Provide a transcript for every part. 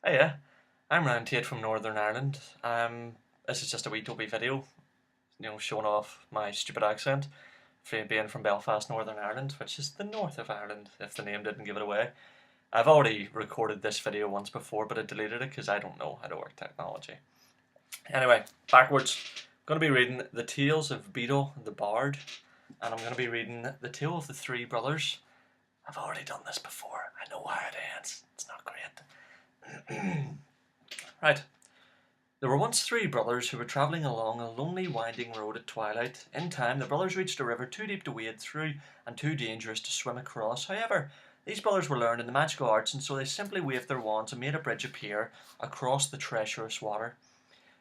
Hiya, I'm Ryan Tate from Northern Ireland. This is just a wee dopey video, showing off my stupid accent for being from Belfast, Northern Ireland, which is the north of Ireland, if the name didn't give it away. I've already recorded this video once before, but I deleted it because I don't know how to work technology. Anyway, backwards. I'm going to be reading The Tales of Beedle The Bard, and I'm going to be reading The Tale of the Three Brothers. I've already done this before. I know how it ends. It's not great. Right. There were once three brothers who were travelling along a lonely winding road at twilight. In time, the brothers reached a river too deep to wade through and too dangerous to swim across. However, these brothers were learned in the magical arts, and so they simply waved their wands and made a bridge appear across the treacherous water.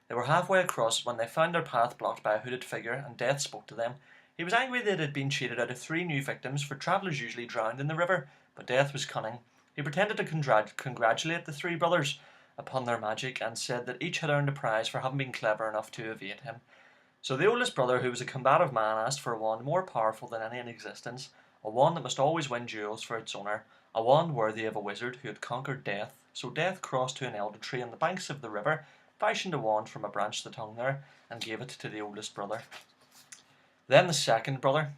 They were halfway across when they found their path blocked by a hooded figure, and Death spoke to them. He was angry that it had been cheated out of three new victims, for travellers usually drowned in the river, but Death was cunning. He pretended to congratulate the three brothers upon their magic, and said that each had earned a prize for having been clever enough to evade him. So the oldest brother, who was a combative man, asked for a wand more powerful than any in existence, a wand that must always win duels for its owner, a wand worthy of a wizard who had conquered Death. So Death crossed to an elder tree on the banks of the river, fashioned a wand from a branch that hung there, and gave it to the oldest brother. Then the second brother,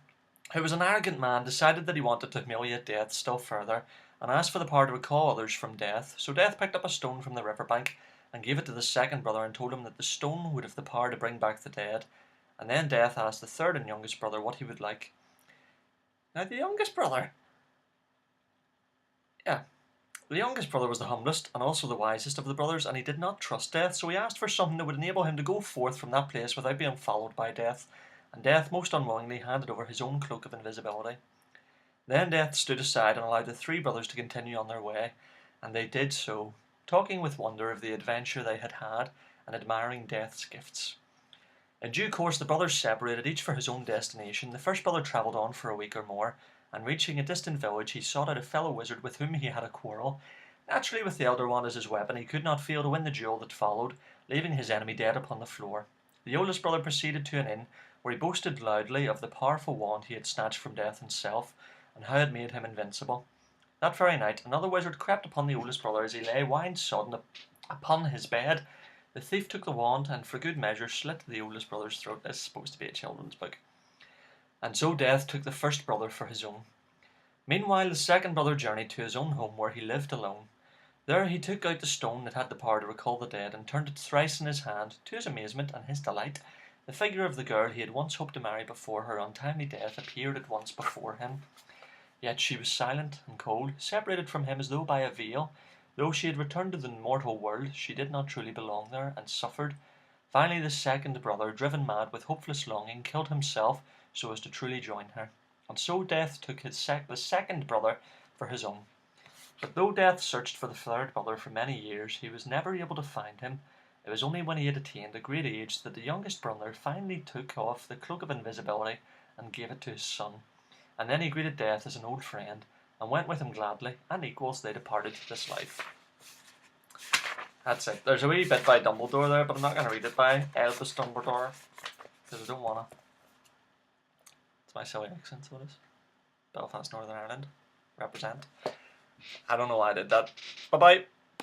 who was an arrogant man, decided that he wanted to humiliate Death still further, and asked for the power to recall others from Death. So Death picked up a stone from the riverbank and gave it to the second brother, and told him that the stone would have the power to bring back the dead. And then Death asked the third and youngest brother what he would like. Now the youngest brother was the humblest and also the wisest of the brothers, and he did not trust Death, so he asked for something that would enable him to go forth from that place without being followed by Death, and Death most unwillingly handed over his own cloak of invisibility. Then Death stood aside and allowed the three brothers to continue on their way, and they did so, talking with wonder of the adventure they had had, and admiring Death's gifts. In due course the brothers separated, each for his own destination. The first brother travelled on for a week or more, and reaching a distant village he sought out a fellow wizard with whom he had a quarrel. Naturally, with the elder one as his weapon, he could not fail to win the duel that followed, leaving his enemy dead upon the floor. The oldest brother proceeded to an inn, where he boasted loudly of the powerful wand he had snatched from Death himself, and how it made him invincible. That very night another wizard crept upon the oldest brother as he lay wine-sodden upon his bed. The thief took the wand, and for good measure slit the oldest brother's throat. This is supposed to be a children's book. And so Death took the first brother for his own. Meanwhile the second brother journeyed to his own home, where he lived alone. There he took out the stone that had the power to recall the dead, and turned it thrice in his hand. To his amazement and his delight, the figure of the girl he had once hoped to marry before her untimely death appeared at once before him. Yet she was silent and cold, separated from him as though by a veil. Though she had returned to the mortal world, she did not truly belong there, and suffered. Finally the second brother, driven mad with hopeless longing, killed himself so as to truly join her. And so Death took the second brother for his own. But though Death searched for the third brother for many years, he was never able to find him. It was only when he had attained a great age that the youngest brother finally took off the cloak of invisibility and gave it to his son. And then he greeted Death as an old friend, and went with him gladly, and equals they departed this life. That's it. There's a wee bit by Dumbledore there, but I'm not going to read it by Albus Dumbledore, because I don't want to. It's my silly accent, so it is. Belfast, Northern Ireland. Represent. I don't know why I did that. Bye-bye.